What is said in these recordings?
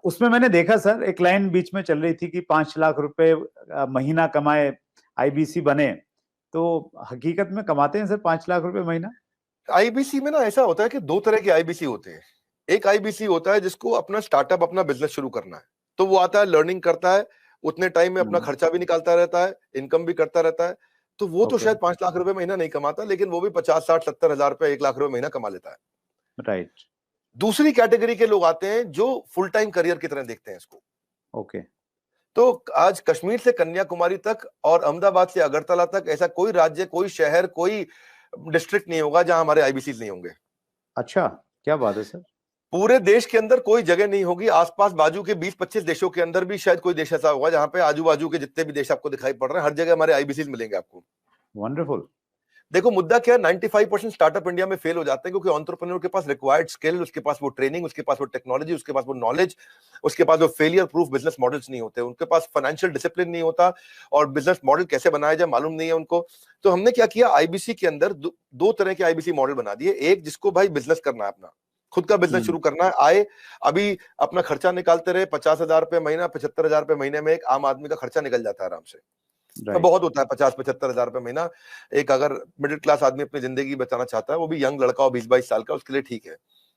उसमें मैंने देखा सर, एक लाइन बीच में चल रही थी कि 5 लाख रुपए महीना कमाए आईबीसी बने, तो हकीकत में कमाते हैं सर 5 लाख रुपए महीना? आईबीसी में ना ऐसा होता है कि दो तरह के आईबीसी होते हैं। एक आईबीसी होता है जिसको अपना स्टार्टअप, अपना बिजनेस शुरू करना है, तो वो आता है, लर्निंग करता है, उतने टाइम में अपना खर्चा भी निकालता रहता है, इनकम भी करता रहता है, तो वो तो शायद 5 लाख रुपए महीना नहीं कमाता, लेकिन वो भी 50, 60, 70 हजार रुपए, 1 लाख रुपए महीना कमा लेता है। राइट। दूसरी कैटेगरी के लोग आते हैं जो फुल टाइम करियर की तरह देखते हैं इसको। ओके। तो आज कश्मीर से कन्याकुमारी तक और अहमदाबाद से अगरतला तक ऐसा कोई राज्य, कोई शहर, कोई डिस्ट्रिक्ट नहीं होगा जहां हमारे आईबीसी नहीं होंगे। अच्छा, क्या बात है सर। पूरे देश के अंदर कोई जगह नहीं होगी, आसपास बाजू के 20-25 देशों के अंदर भी शायद कोई देश ऐसा होगा जहां पे आजू बाजू के जितने भी देश आपको दिखाई पड़ रहे हैं, हर जगह हमारे आईबीसी मिलेंगे आपको। वंडरफुल। देखो मुद्दा क्या है, 95% स्टार्टअप इंडिया में फेल हो जाते हैं क्योंकि एंटरप्रेन्योर के पास रिक्वायर्ड स्किल, उसके पास वो ट्रेनिंग, उसके पास वो टेक्नोलॉजी, उसके पास वो नॉलेज, उसके पास वो फेलियर प्रूफ बिजनेस मॉडल्स नहीं होते, उनके पास फाइनेंशियल डिसिप्लिन नहीं होता, और बिजनेस मॉडल कैसे बनाया जाए मालूम नहीं है उनको। तो हमने क्या किया, आईबीसी के अंदर दो तरह के आईबीसी मॉडल बना दिए। एक जिसको भाई बिजनेस करना है, अपना खुद का बिजनेस शुरू करना है, आए अभी अपना खर्चा निकालते रहे, 50 हजार रुपए महीना, 75 हजार रुपए महीने में एक आम आदमी का खर्चा निकल जाता है आराम से। तो बहुत होता है 50-75 हजार रुपए महीना। एक अगर मिडिल क्लास आदमी अपनी जिंदगी बचाना चाहता है, वो भी यंग लड़का हो 20-22 साल का, उसके लिए ठीक है।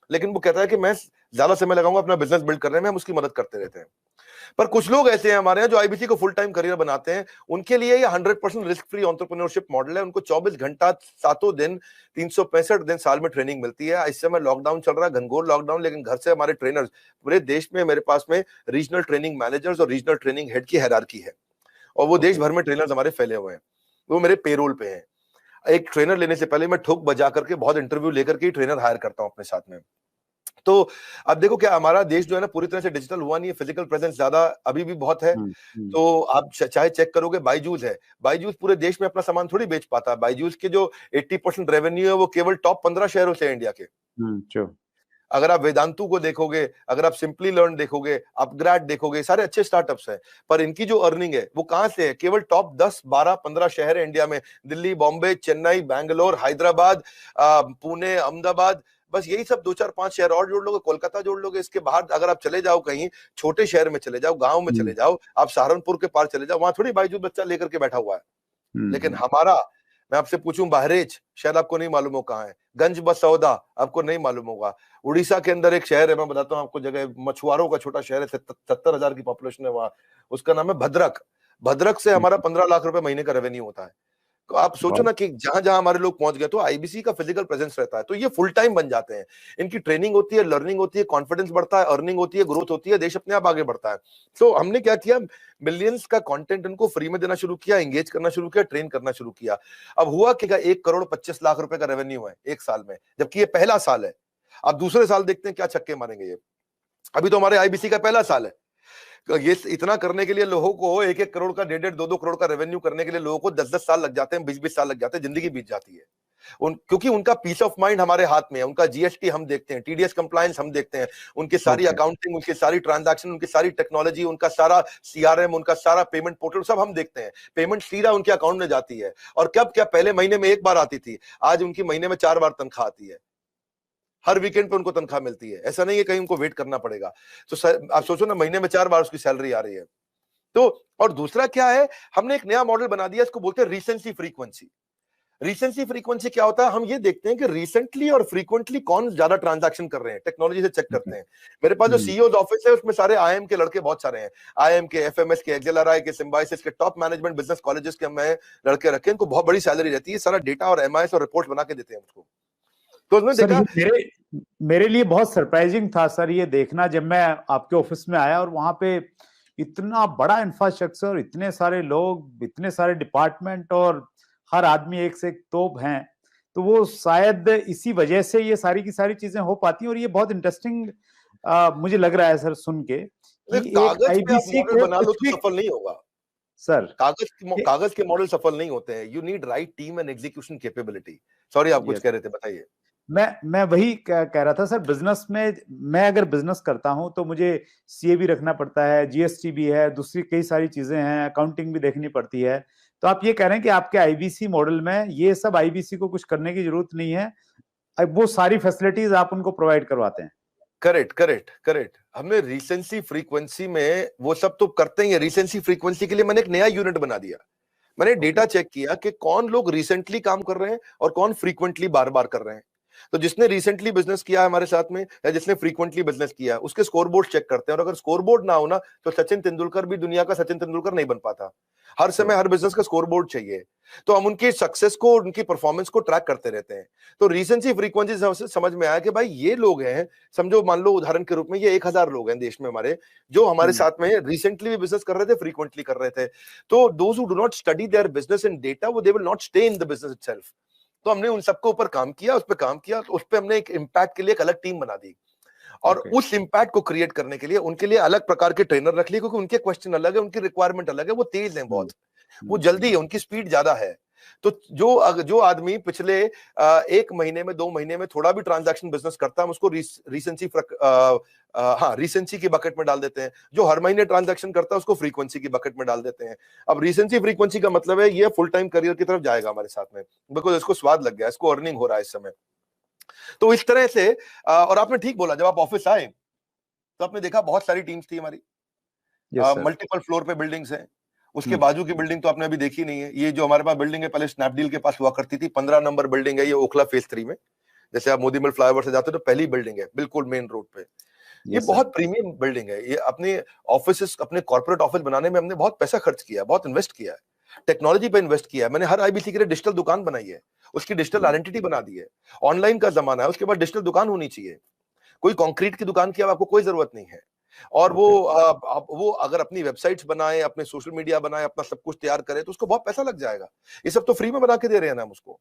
लेकिन वो कहता है कि मैं ज्यादा समय लगाऊंगा अपना बिजनेस बिल्ड करने में, हम उसकी मदद करते रहते हैं। पर कुछ लोग ऐसे हैं हमारे यहाँ जो आईबीसी को फुल टाइम करियर बनाते हैं, उनके लिए ये 100% रिस्क फ्री एंटरप्रेन्योरशिप मॉडल है। उनको 24 घंटा 7 दिन 365 दिन साल में ट्रेनिंग मिलती है। इस समय लॉकडाउन चल रहा है, घनघोर लॉकडाउन, लेकिन घर से हमारे ट्रेनर्स पूरे देश में, मेरे पास में रीजनल ट्रेनिंग मैनेजर्स और रीजनल ट्रेनिंग हेड की हायरार्की है, और वो देश भर में ट्रेनर्स हमारे फैले हुए हैं, वो मेरे पेरोल पे हैं। एक ट्रेनर लेने से पहले मैं ठोक बजा करके बहुत इंटरव्यू लेकर के ट्रेनर हायर करता हूं अपने साथ में। तो अब देखो क्या हमारा देश जो है ना पूरी तरह से डिजिटल हुआ नहीं है, फिजिकल प्रेजेंस ज्यादा अभी भी बहुत है। तो आप चाहे चेक करोगे, बायजूस है, बायजूस पूरे देश में अपना सामान थोड़ी बेच पाता है। बायजूस के जो 80% रेवेन्यू है वो केवल टॉप 15 शहरों से है इंडिया के। अगर आप वेदांतु को देखोगे, अगर आप सिंपली लर्न देखोगे, अपग्रेड देखोगे, सारे अच्छे स्टार्टअप्स हैं, पर इनकी जो अर्निंग है वो कहां से है, केवल टॉप 10, 12, 15 शहर है इंडिया में, दिल्ली, बॉम्बे, चेन्नई, बैंगलोर, हैदराबाद, पुणे, अहमदाबाद, बस यही सब 2-4-5 शहर और जोड़ लोगे, कोलकाता जोड़ लोगे। इसके बाहर अगर आप चले जाओ, कहीं छोटे शहर में चले जाओ, गांव में चले जाओ, आप सहारनपुर के पार चले जाओ, वहां थोड़ी बायजूस बच्चा लेकर के बैठा हुआ है। लेकिन हमारा, मैं आपसे पूछूं, बहरेच शायद आपको नहीं मालूम हो कहां है, गंज बसौदा आपको नहीं मालूम होगा, उड़ीसा के अंदर एक शहर है, मैं बताता हूं आपको जगह, मछुआरों का छोटा शहर है, 70 हजार की पॉपुलेशन है वहां, उसका नाम है भद्रक। भद्रक से हमारा 15 लाख रुपए महीने का रेवेन्यू होता है। तो आप सोचो ना कि जहां जहां हमारे लोग पहुंच गए, तो आईबीसी का फिजिकल प्रेजेंस रहता है, तो ये फुल टाइम बन जाते हैं। इनकी ट्रेनिंग होती है, लर्निंग होती है, कॉन्फिडेंस बढ़ता है, अर्निंग होती है, ग्रोथ होती है, देश अपने आप आगे बढ़ता है। तो हमने क्या किया, मिलियंस का कंटेंट इनको फ्री में देना शुरू किया, एंगेज करना शुरू किया, ट्रेन करना शुरू किया। अब हुआ क्या, 1 करोड़ 25 लाख रुपए का रेवेन्यू है एक साल में, जबकि ये पहला साल है। अब दूसरे साल देखते हैं क्या छक्के मारेंगे ये। अभी तो हमारे आईबीसी का पहला साल है। ये इतना करने के लिए लोगों को 1-1 करोड़ का, 1.5-1, 2-2 करोड़ का रेवेन्यू करने के लिए लोगों को 10-10 साल लग जाते हैं, 20-20 साल लग जाते हैं, जिंदगी बीत जाती है। क्योंकि उनका पीस ऑफ माइंड हमारे हाथ में है, उनका जीएसटी हम देखते हैं, टीडीएस कंप्लायंस हम देखते हैं, उनकी सारी अकाउंटिंग, उनकी सारी ट्रांजैक्शन, उनकी सारी टेक्नोलॉजी, उनका सारा सीआरएम, उनका सारा पेमेंट पोर्टल सब हम देखते हैं। पेमेंट सीधा उनके अकाउंट में जाती है, और कब क्या, पहले महीने में एक बार आती थी, आज उनकी महीने में 4 बार तनख्वाह आती है। हर वीकेंड पे उनको तनख्वाह मिलती है, ऐसा नहीं है कहीं उनको वेट करना पड़ेगा। तो आप सोचो ना, महीने में 4 बार उसकी सैलरी आ रही है। तो और दूसरा क्या है, हमने एक नया मॉडल बना दिया, इसको बोलते हैं रीसेंसी फ्रीक्वेंसी। रीसेंसी फ्रीक्वेंसी क्या होता है, हम ये देखते हैं कि रिसेंटली और फ्रीक्वेंटली कौन ज्यादा ट्रांजैक्शन कर रहे हैं, टेक्नोलॉजी से चेक करते हैं। मेरे पास जो सीईओ ऑफिस है उसमें सारे आईएम के लड़के बहुत सारे हैं, आईएम के, एफएमएस के, एक्सेलआरआई के, सिम्बायोसिस के, टॉप मैनेजमेंट बिजनेस कॉलेजेस के मैं लड़के रखे, इनको बहुत बड़ी सैलरी रहती है, सारा डेटा और एमआईएस और रिपोर्ट बना के देते हैं उसको। तो उसने देखा, मेरे लिए बहुत सरप्राइजिंग था सर ये देखना, जब मैं आपके ऑफिस में आया और वहां पे इतना बड़ा इंफ्रास्ट्रक्चर, इतने सारे लोग, इतने सारे डिपार्टमेंट, और हर आदमी एक से एक तोप हैं। तो वो शायद इसी वजह से ये सारी की सारी चीजें हो पाती हैं। और ये बहुत इंटरेस्टिंग मुझे लग रहा है सर सुन के कि एक आईबीसी को बना लो तो सफल नहीं होगा सर। कागज के मॉडल सफल नहीं होते हैं, you need right team and execution capability. Sorry, आप कुछ कह रहे थे, बताइए। मैं वही कह रहा था सर, बिजनेस में मैं अगर बिजनेस करता हूं तो मुझे सीए भी रखना पड़ता है, जीएसटी भी है, दूसरी कई सारी चीजें हैं, अकाउंटिंग भी देखनी पड़ती है। तो आप ये कह रहे हैं कि आपके आईबीसी मॉडल में ये सब, आईबीसी को कुछ करने की जरूरत नहीं है, वो सारी फैसिलिटीज आप उनको प्रोवाइड करवाते हैं? Correct correct correct. हमने रिसेंसी फ्रीक्वेंसी में वो सब तो करते ही है। रिसेंसी फ्रीक्वेंसी के लिए मैंने एक नया यूनिट बना दिया। मैंने डेटा चेक किया कि कौन लोग रिसेंटली काम कर रहे हैं और कौन फ्रीक्वेंटली बार बार कर रहे हैं। तो जिसने रिसेंटली बिजनेस किया है हमारे साथ में या जिसने फ्रीक्वेंटली बिजनेस किया है उसके स्कोरबोर्ड चेक करते हैं, और अगर स्कोरबोर्ड ना हो ना तो सचिन तेंदुलकर भी दुनिया का सचिन तेंदुलकर नहीं बन पाता। हर समय हर बिजनेस का स्कोरबोर्ड चाहिए। तो हम उनकी सक्सेस को, उनकी परफॉर्मेंस को ट्रैक करते रहते हैं। तो रिसेंसी फ्रीक्वेंसी से समझ में आया कि भाई ये लोग हैं, समझो मान लो उदाहरण के रूप में ये 1000 लोग हैं देश में हमारे, जो हमारे साथ में रिसेंटली भी बिजनेस कर रहे थे, फ्रीक्वेंटली कर रहे थे। तो those who do not study their business in data, वो they will not stay in the business itself. तो हमने उन सबके ऊपर काम किया, उस पर काम किया, तो उस पर हमने एक इम्पैक्ट के लिए एक अलग टीम बना दी, और उस इम्पैक्ट को क्रिएट करने के लिए उनके लिए अलग प्रकार के ट्रेनर रख लिए, क्योंकि उनके क्वेश्चन अलग है, उनकी रिक्वायरमेंट अलग है, वो तेज है बहुत, वो जल्दी है, उनकी स्पीड ज्यादा है। तो जो आदमी पिछले 1 महीने में 2 महीने में थोड़ा भी ट्रांजैक्शन बिजनेस करता है, हम उसको रिसेंसी की बकेट में डाल देते हैं। जो हर महीने ट्रांजैक्शन करता है उसको फ्रीक्वेंसी की बकेट में डाल देते हैं। अब रिसेंसी फ्रीक्वेंसी का मतलब है ये फुल टाइम करियर की तरफ जाएगा हमारे साथ में, बिकॉज इसको स्वाद लग गया, इसको अर्निंग हो रहा है इस समय। तो इस तरह से और आपने ठीक बोला, जब आप ऑफिस आए तो आपने देखा बहुत सारी टीम्स थी हमारी, मल्टीपल फ्लोर पे बिल्डिंग्स हैं। उसके बाजू की बिल्डिंग तो आपने अभी देखी नहीं है। ये जो हमारे पास बिल्डिंग है पहले स्नैपडील के पास हुआ करती थी, 15 नंबर बिल्डिंग है, ये ओखला फेज 3 में। जैसे आप मोदी मिल फ्लाईओवर से जाते हो तो पहली बिल्डिंग है बिल्कुल मेन रोड पे। ये बहुत प्रीमियम बिल्डिंग है। ये अपने ऑफिस, अपने कॉर्पोरेट ऑफिस बनाने में हमने बहुत पैसा खर्च किया, बहुत इन्वेस्ट किया है, टेक्नोलॉजी पे इन्वेस्ट किया है। मैंने हर आईबीसी के लिए डिजिटल दुकान बनाई है, उसकी डिजिटल आइडेंटिटी बना दी है। ऑनलाइन का जमाना है, उसके बाद डिजिटल दुकान होनी चाहिए। कोई कंक्रीट की दुकान की अब आपको कोई जरूरत नहीं है। और वो अगर अपनी वेबसाइट्स बनाए, अपने सोशल मीडिया बनाए, अपना सब कुछ तैयार करे तो उसको बहुत पैसा लग जाएगा। ये सब तो फ्री में बना के दे रहे हैं ना हम उसको।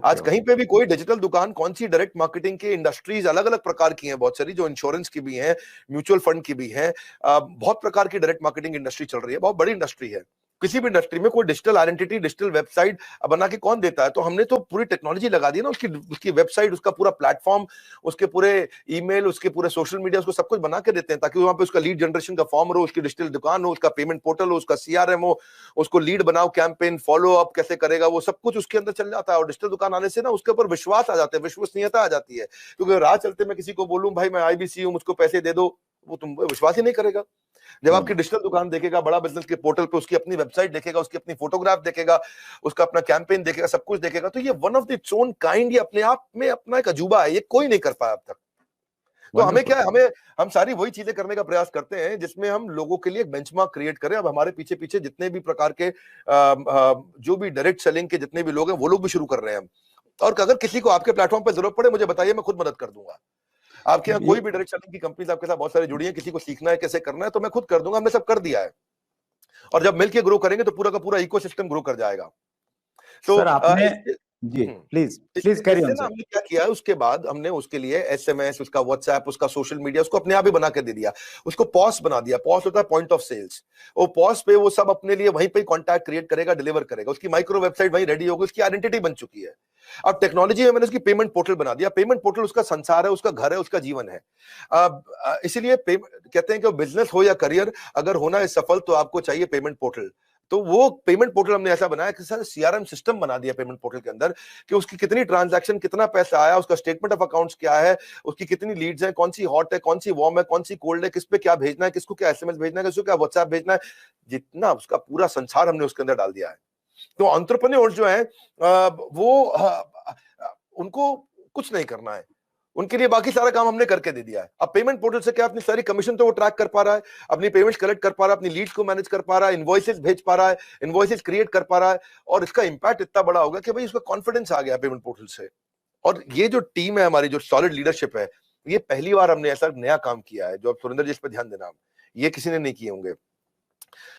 आज कहीं पे भी कोई डिजिटल दुकान, कौन सी डायरेक्ट मार्केटिंग की इंडस्ट्रीज अलग अलग प्रकार की हैं, बहुत सारी, जो इंश्योरेंस की भी हैं, म्यूचुअल फंड की भी हैं, बहुत प्रकार की डायरेक्ट मार्केटिंग इंडस्ट्री चल रही है, बहुत बड़ी इंडस्ट्री है। किसी भी इंडस्ट्री में कोई डिजिटल आइडेंटिटी, डिजिटल वेबसाइट बना के कौन देता है? तो हमने तो पूरी टेक्नोलॉजी लगा दी ना, उसकी वेबसाइट, उसका पूरा प्लेटफॉर्म, उसके पूरे ईमेल, उसके पूरे सोशल मीडिया, उसको सब कुछ बना के देते हैं, ताकि वहां पे उसका लीड जनरेशन का फॉर्म हो, उसकी डिजिटल दुकान हो, उसका पेमेंट पोर्टल हो, उसका सीआरएम हो, उसको लीड बनाओ, कैंपेन फॉलो अप कैसे करेगा, वो सब कुछ उसके अंदर चल जाता है। और डिजिटल दुकान आने से ना उसके ऊपर विश्वास आ जाता है, विश्वसनीयता आ जाती है। क्योंकि राह चलते मैं किसी को बोलूं भाई मैं आईबीसी हूं, मुझको पैसे दे दो, वो तुम विश्वास ही नहीं करेगा। जब आपकी डिजिटल दुकान देखेगा, बड़ा बिजनेस के पोर्टल पे उसकी अपनी वेबसाइट देखेगा, उसकी अपनी फोटोग्राफ देखेगा, उसका अपना कैंपेन देखेगा, सब कुछ देखेगा, तो ये one of the its own kind, ये अपने आप में अपना एक अजूबा है, ये कोई नहीं कर पाया अब तक। तो हमें क्या है, हम सारी वही चीजें करने का प्रयास करते हैं जिसमें हम लोगों के लिए एक बेंचमार्क क्रिएट करें। अब हमारे पीछे पीछे जितने भी प्रकार के जो भी डायरेक्ट सेलिंग के जितने भी लोग हैं वो लोग भी शुरू कर रहे हैं हम। और अगर किसी को आपके प्लेटफॉर्म पर जरूरत पड़े मुझे बताइए, मैं खुद मदद कर दूंगा। आपके यहाँ कोई भी डायरेक्ट सेलिंग की कंपनीज आपके साथ बहुत सारी जुड़ी है, किसी को सीखना है कैसे करना है तो मैं खुद कर दूंगा, हमने सब कर दिया है। और जब मिलकर ग्रो करेंगे तो पूरा का पूरा इकोसिस्टम ग्रो कर जाएगा। तो सर आपने जी प्लीज कैरी ऑन सर। हमने क्या किया, उसके बाद हमने उसके लिए एसएमएस, उसका व्हाट्सएप, उसका सोशल मीडिया, उसको अपने आप ही बना के दे दिया। उसको पॉस बना दिया। पॉस होता है पॉइंट ऑफ सेल्स। वो पॉस पे वो सब अपने लिए वहीं पे कॉन्टैक्ट क्रिएट करेगा, डिलीवर करेगा। उसकी माइक्रो वेबसाइट वहीं रेडी होगी, उसकी आइडेंटिटी बन चुकी है। अब टेक्नोलॉजी में मैंने उसकी पेमेंट पोर्टल बना दिया। पेमेंट पोर्टल उसका संसार है, उसका घर है, उसका जीवन है। इसीलिए कहते हैं कि बिजनेस हो या करियर, अगर होना है सफल तो आपको चाहिए पेमेंट पोर्टल। तो वो पेमेंट पोर्टल हमने ऐसा बनाया कि सर सीआरएम सिस्टम बना दिया पेमेंट पोर्टल के अंदर, कि उसकी कितनी ट्रांजैक्शन, कितना पैसा आया, उसका स्टेटमेंट ऑफ अकाउंट्स क्या है, उसकी कितनी लीड्स हैं, कौन सी हॉट है, कौन सी वार्म है, कौन सी कोल्ड है, किस पे क्या भेजना है, किसको क्या एसएमएस भेजना है, किसको क्या व्हाट्सएप भेजना है, जितना उसका पूरा संसार हमने उसके अंदर डाल दिया है। तो एंटरप्रेन्योर जो है उनको कुछ नहीं करना है, उनके लिए बाकी सारा काम हमने करके दे दिया है। अब पेमेंट पोर्टल से क्या, अपनी सारी कमीशन तो वो ट्रैक कर पा रहा है, अपनी पेमेंट्स कलेक्ट कर पा रहा है, अपनी लीड्स को मैनेज कर पा रहा है, इनवॉइसेस भेज पा रहा है, इनवॉइसेस क्रिएट कर पा रहा है। और इसका इंपैक्ट इतना बड़ा होगा कि भाई उसका कॉन्फिडेंस आ गया पेमेंट पोर्टल से। और ये जो टीम है हमारी, जो सॉलिड लीडरशिप है, ये पहली बार हमने ऐसा नया काम किया है। जो अब सुरेंद्र जी इस पर ध्यान देना, ये किसी ने नहीं किए होंगे।